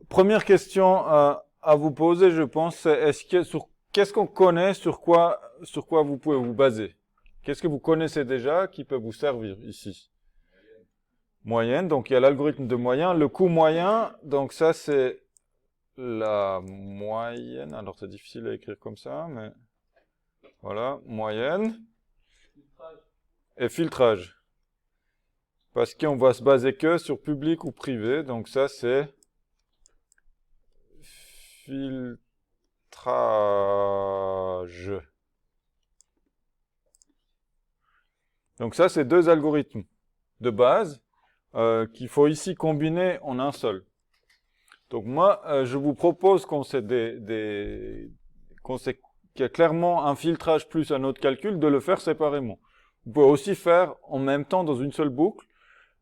première question à vous poser, je pense, c'est qu'est-ce qu'on connaît, sur quoi vous pouvez vous baser? Qu'est-ce que vous connaissez déjà qui peut vous servir ici? Moyenne, donc il y a l'algorithme de moyenne. Le coût moyen, donc ça c'est la moyenne. Alors c'est difficile à écrire comme ça, mais voilà, moyenne. Et filtrage. Parce qu'on va se baser que sur public ou privé, donc ça c'est filtrage. Donc ça c'est deux algorithmes de base qu'il faut ici combiner en un seul. Donc moi, je vous propose qu'on sait qu'il y a clairement un filtrage plus un autre calcul, de le faire séparément. Vous pouvez aussi faire en même temps dans une seule boucle.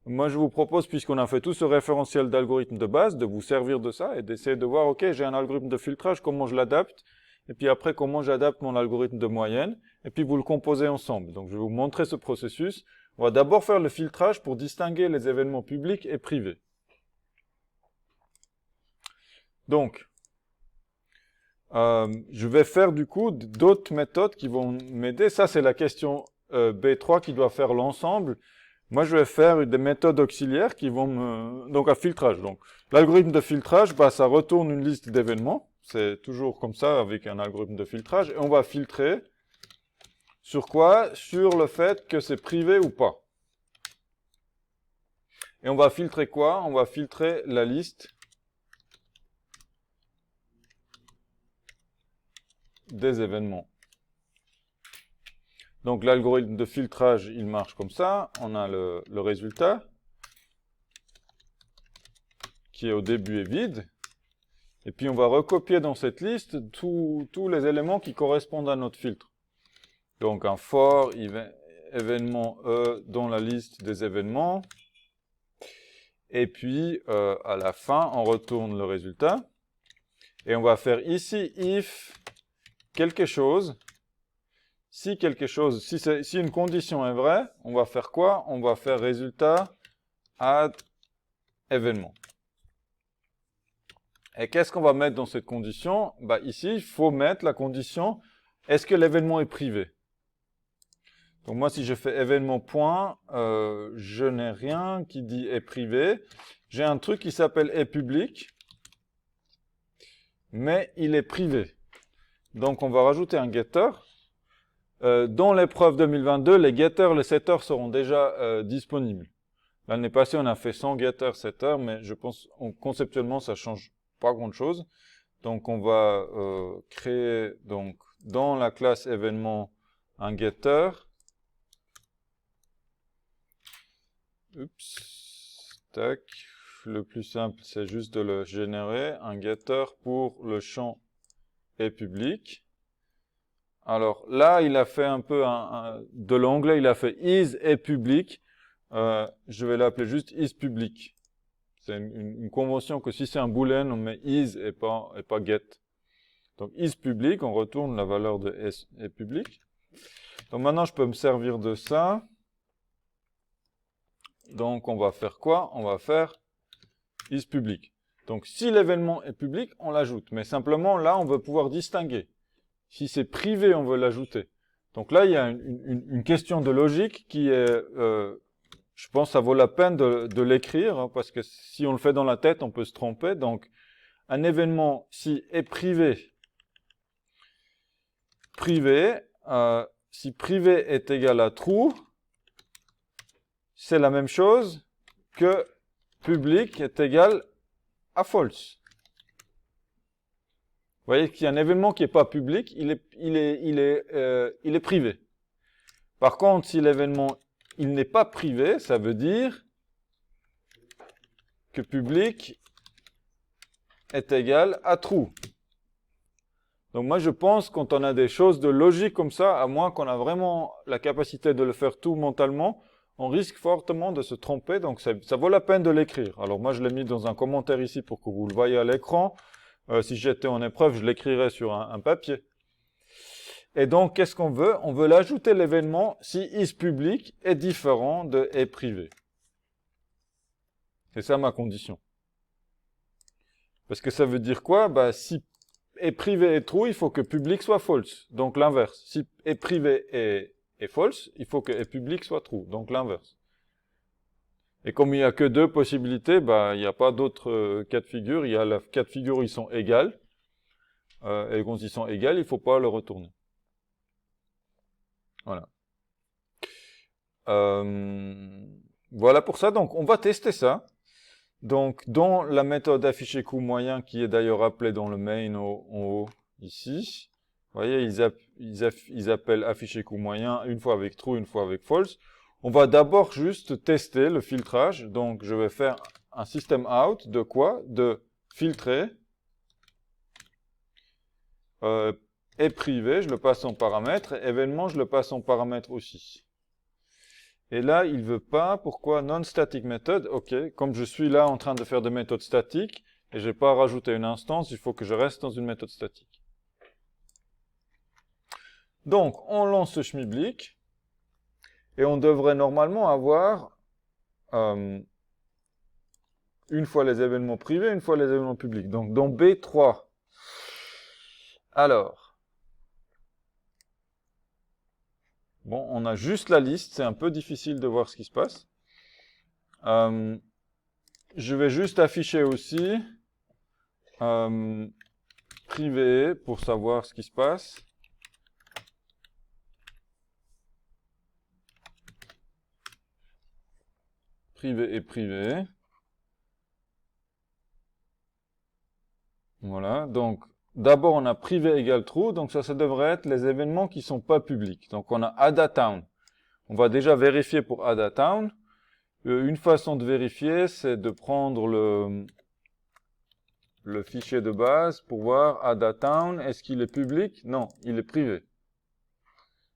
Moi, je vous propose, puisqu'on a fait tout ce référentiel d'algorithme de base, de vous servir de ça et d'essayer de voir, ok, j'ai un algorithme de filtrage, comment je l'adapte, et puis après, comment j'adapte mon algorithme de moyenne, et puis vous le composez ensemble. Donc, je vais vous montrer ce processus. On va d'abord faire le filtrage pour distinguer les événements publics et privés. Donc, je vais faire du coup d'autres méthodes qui vont m'aider. Ça, c'est la question B3 qui doit faire l'ensemble. Moi, je vais faire des méthodes auxiliaires qui vont me... Donc, un filtrage. Donc, l'algorithme de filtrage, bah, ça retourne une liste d'événements. C'est toujours comme ça avec un algorithme de filtrage. Et on va filtrer sur quoi? Sur le fait que c'est privé ou pas. Et on va filtrer quoi? On va filtrer la liste des événements. Donc l'algorithme de filtrage, il marche comme ça. On a le résultat qui au début est vide. Et puis on va recopier dans cette liste tous les éléments qui correspondent à notre filtre. Donc un for événement E dans la liste des événements. Et puis à la fin, on retourne le résultat. Et on va faire ici if quelque chose. Si une condition est vraie, on va faire quoi? On va faire résultat add événement. Et qu'est-ce qu'on va mettre dans cette condition? Bah ici, il faut mettre la condition, est-ce que l'événement est privé? Donc moi, si je fais événement point, je n'ai rien qui dit est privé. J'ai un truc qui s'appelle est public, mais il est privé. Donc on va rajouter un getter. Dans l'épreuve 2022, les getters, les setters seront déjà disponibles. L'année passée, on a fait 100 getters, setters, mais je pense conceptuellement, ça change pas grand-chose. Donc, on va créer donc dans la classe événement un getter. Oups, tac. Le plus simple, c'est juste de le générer. Un getter pour le champ est public. Alors là, il a fait un peu de l'anglais, il a fait is est public. Je vais l'appeler juste is public. C'est une convention que si c'est un boolean, on met is et pas get. Donc is public, on retourne la valeur de est public. Donc maintenant, je peux me servir de ça. Donc on va faire quoi? On va faire is public. Donc si l'événement est public, on l'ajoute. Mais simplement, là, on veut pouvoir distinguer. Si c'est privé, on veut l'ajouter. Donc là, il y a une question de logique qui est, je pense, ça vaut la peine de l'écrire, hein, parce que si on le fait dans la tête, on peut se tromper. Donc, un événement, si est privé, si privé est égal à true, c'est la même chose que public est égal à false. Vous voyez qu'il y a un événement qui n'est pas public, il est privé. Par contre, si l'événement il n'est pas privé, ça veut dire que public est égal à true. Donc moi je pense quand on a des choses de logique comme ça, à moins qu'on a vraiment la capacité de le faire tout mentalement, on risque fortement de se tromper, donc ça vaut la peine de l'écrire. Alors moi je l'ai mis dans un commentaire ici pour que vous le voyez à l'écran. Si j'étais en épreuve, je l'écrirais sur un papier. Et donc, qu'est-ce qu'on veut? On veut l'ajouter l'événement si is public est différent de est privé. C'est ça ma condition. Parce que ça veut dire quoi? Bah, si est privé est true, il faut que public soit false. Donc l'inverse. Si est privé est false, il faut que est public soit true. Donc l'inverse. Et comme il n'y a que deux possibilités, bah, il n'y a pas d'autres cas de figure. Il y a le cas de figure où ils sont égales. Et quand ils sont égales, il ne faut pas le retourner. Voilà. Voilà pour ça. Donc, on va tester ça. Donc, dans la méthode afficher coût moyen, qui est d'ailleurs appelée dans le main en haut, ici, vous voyez, ils appellent afficher coût moyen une fois avec true, une fois avec false. On va d'abord juste tester le filtrage. Donc, je vais faire un system out de quoi? De filtrer est privé, je le passe en paramètre, et événement, je le passe en paramètre aussi. Et là, il veut pas, pourquoi non-static method? Ok, comme je suis là en train de faire des méthodes statiques, et j'ai pas rajouté une instance, il faut que je reste dans une méthode statique. Donc, on lance ce schmiblik, et on devrait normalement avoir une fois les événements privés, une fois les événements publics. Donc, dans B3, alors, bon, on a juste la liste, c'est un peu difficile de voir ce qui se passe. Je vais juste afficher aussi privé pour savoir ce qui se passe. Privé et privé. Voilà, donc d'abord on a privé égale true, donc ça devrait être les événements qui sont pas publics. Donc on a add à town. On va déjà vérifier pour add à town. Une façon de vérifier, c'est de prendre le fichier de base pour voir add à town, est-ce qu'il est public? Non, il est privé.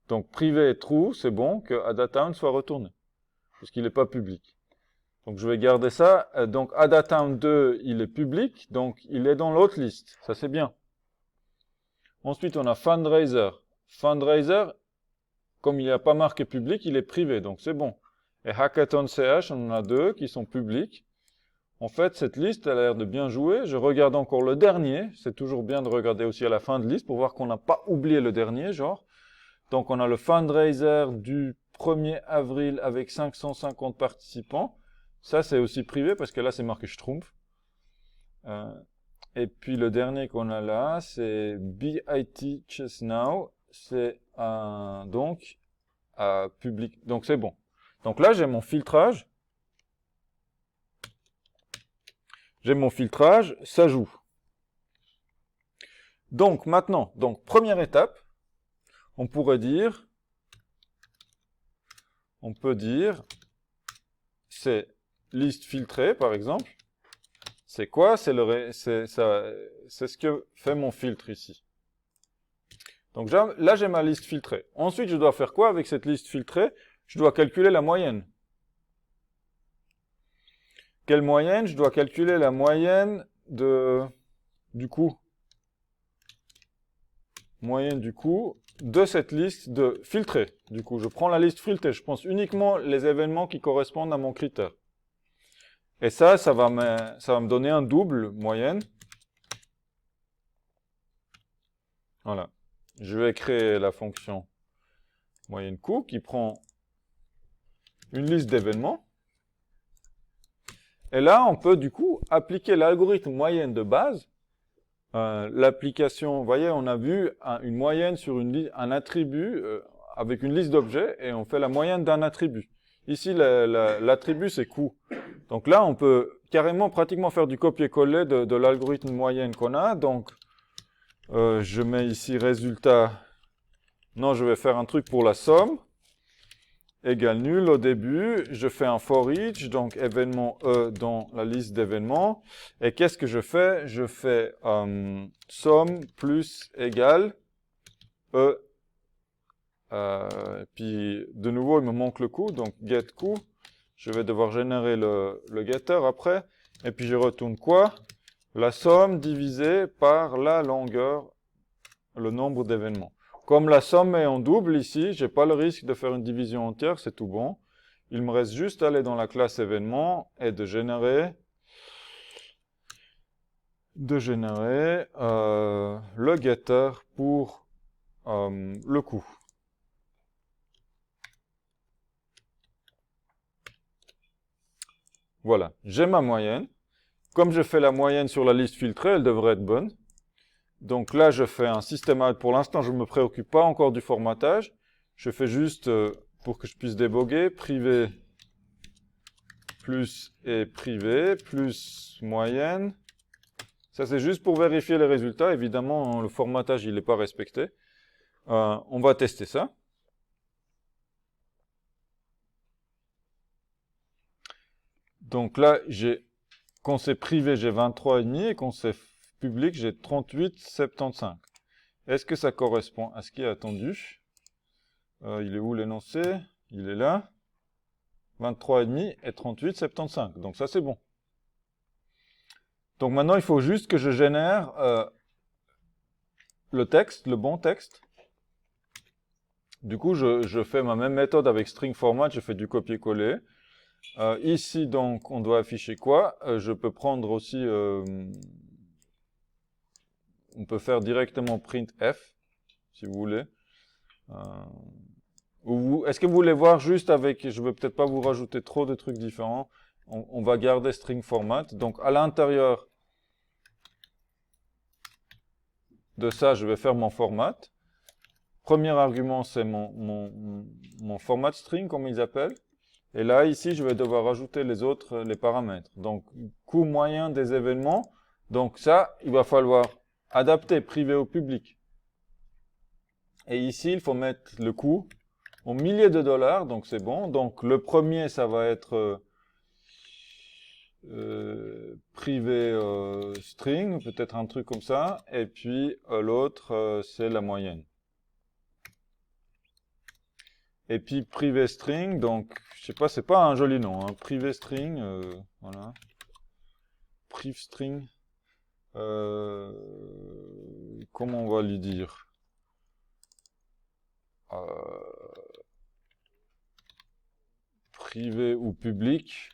Donc privé et true, c'est bon que add à town soit retourné, parce qu'il n'est pas public. Donc je vais garder ça. Donc add à town 2, il est public, donc il est dans l'autre liste. Ça c'est bien. Ensuite on a fundraiser. Fundraiser, comme il n'y a pas marqué public, il est privé, donc c'est bon. Et hackathon CH, on en a deux qui sont publics. En fait, cette liste, elle a l'air de bien jouer. Je regarde encore le dernier. C'est toujours bien de regarder aussi à la fin de liste pour voir qu'on n'a pas oublié le dernier, genre. Donc on a le fundraiser du 1er avril avec 550 participants. Ça, c'est aussi privé parce que là, c'est marqué Schtroumpf. Et puis le dernier qu'on a là, c'est BIT Chess Now. C'est donc public. Donc c'est bon. Donc là, j'ai mon filtrage. J'ai mon filtrage, ça joue. Donc maintenant, première étape, on peut dire, c'est liste filtrée, par exemple. C'est quoi? C'est ce que fait mon filtre ici. Donc là, j'ai ma liste filtrée. Ensuite, je dois faire quoi avec cette liste filtrée? Je dois calculer la moyenne. Quelle moyenne? Je dois calculer la moyenne du coût. Moyenne du coût de cette liste de filtrée. Du coup, je prends la liste filtrée. Je pense uniquement les événements qui correspondent à mon critère. Et ça va me donner un double moyenne. Voilà. Je vais créer la fonction moyenne coût qui prend une liste d'événements. Et là, on peut du coup appliquer l'algorithme moyenne de base. L'application, vous voyez, on a vu une moyenne sur un attribut avec une liste d'objets et on fait la moyenne d'un attribut. Ici, l'attribut, c'est coût. Donc là, on peut carrément pratiquement faire du copier-coller de l'algorithme moyenne qu'on a. Donc, je mets ici résultat. Non, je vais faire un truc pour la somme. Égale nul au début. Je fais un for each, donc événement E dans la liste d'événements. Et qu'est-ce que je fais? Je fais somme plus égale E. Puis, de nouveau, il me manque le coût, donc get coût. Je vais devoir générer le getter après. Et puis, je retourne quoi? La somme divisée par la longueur, le nombre d'événements. Comme la somme est en double ici, j'ai pas le risque de faire une division entière, c'est tout bon. Il me reste juste à aller dans la classe événement et de générer de générer le getter pour le coût. Voilà, j'ai ma moyenne. Comme je fais la moyenne sur la liste filtrée, elle devrait être bonne. Donc là, je fais un système out. Pour l'instant, je ne me préoccupe pas encore du formatage. Je fais juste, pour que je puisse déboguer, privé plus et privé plus moyenne. Ça, c'est juste pour vérifier les résultats. Évidemment, le formatage, il n'est pas respecté. On va tester ça. Donc là, quand c'est privé, j'ai 23,5 et quand c'est public, j'ai 38,75. Est-ce que ça correspond à ce qui est attendu? Il est où l'énoncé? Il est là. 23,5 et 38,75. Donc ça, c'est bon. Donc maintenant, il faut juste que je génère le texte, le bon texte. Du coup, je fais ma même méthode avec string format, je fais du copier-coller. Ici, donc, on doit afficher quoi? Je peux prendre aussi... on peut faire directement printf, si vous voulez. Est-ce que vous voulez voir juste avec... Je ne vais peut-être pas vous rajouter trop de trucs différents. On va garder string format. Donc, à l'intérieur de ça, je vais faire mon format. Premier argument, c'est mon format string, comme ils appellent. Et là, ici, je vais devoir rajouter les paramètres. Donc, coût moyen des événements. Donc ça, il va falloir adapter privé au public. Et ici, il faut mettre le coût en milliers de dollars. Donc c'est bon. Donc le premier, ça va être privé string, peut-être un truc comme ça. Et puis l'autre, c'est la moyenne. Et puis privé string, donc je sais pas, c'est pas un joli nom, hein. Privé string, voilà. Priv string. Comment on va lui dire? Privé ou public.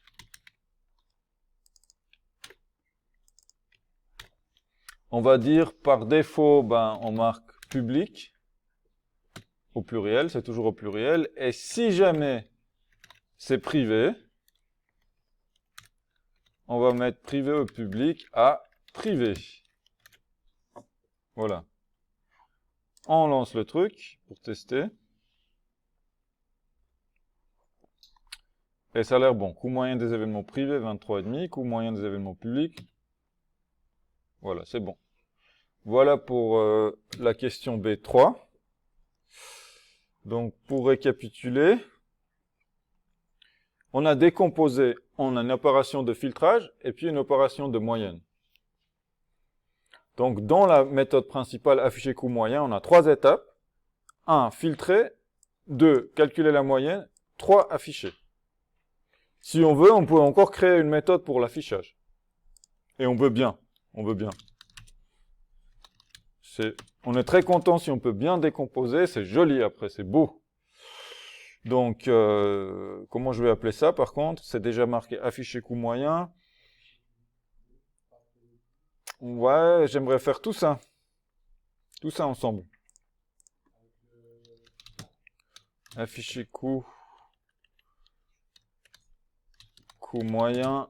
On va dire par défaut, ben, on marque public au pluriel, c'est toujours au pluriel. Et si jamais c'est privé, on va mettre privé au public à privé. Voilà. On lance le truc pour tester. Et ça a l'air bon. Coût moyen des événements privés, 23,5. Coût moyen des événements publics. Voilà, c'est bon. Voilà pour la question B3. Donc, pour récapituler, on a décomposé en une opération de filtrage et puis une opération de moyenne. Donc, dans la méthode principale afficher coût moyen, on a 3 étapes. 1. Filtrer. 2. Calculer la moyenne. 3. Afficher. Si on veut, on peut encore créer une méthode pour l'affichage. Et on veut bien. On veut bien. On est très content si on peut bien décomposer. C'est joli après, c'est beau. Donc, comment je vais appeler ça par contre? C'est déjà marqué afficher coût moyen. Ouais, j'aimerais faire tout ça. Tout ça ensemble. Afficher coût moyen.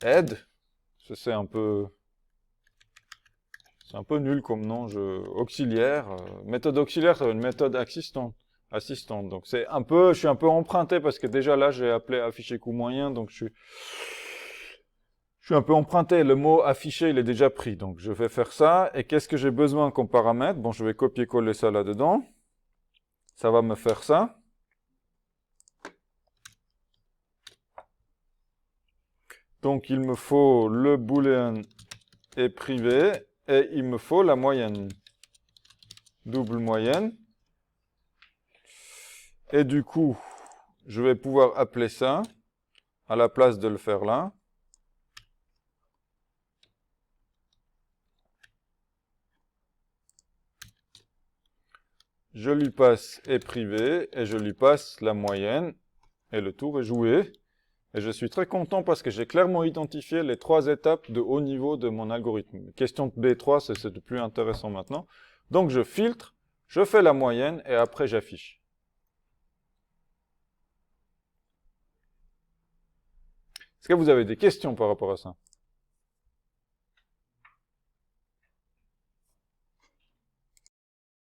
Aide. C'est un peu nul comme nom. Auxiliaire. Méthode auxiliaire, c'est une méthode assistante. Donc c'est je suis un peu emprunté parce que déjà là j'ai appelé afficher coût moyen, donc je suis un peu emprunté. Le mot afficher il est déjà pris, donc je vais faire ça. Et qu'est-ce que j'ai besoin comme paramètre? Bon, je vais copier-coller ça là-dedans. Ça va me faire ça. Donc il me faut le boolean est privé et il me faut la moyenne. Double moyenne. Et du coup, je vais pouvoir appeler ça à la place de le faire là. je lui passe est privé, et je lui passe la moyenne, et le tour est joué. Et je suis très content parce que j'ai clairement identifié les 3 étapes de haut niveau de mon algorithme. Question B3, c'est le plus intéressant maintenant. Donc je filtre, je fais la moyenne, et après j'affiche. Est-ce que vous avez des questions par rapport à ça?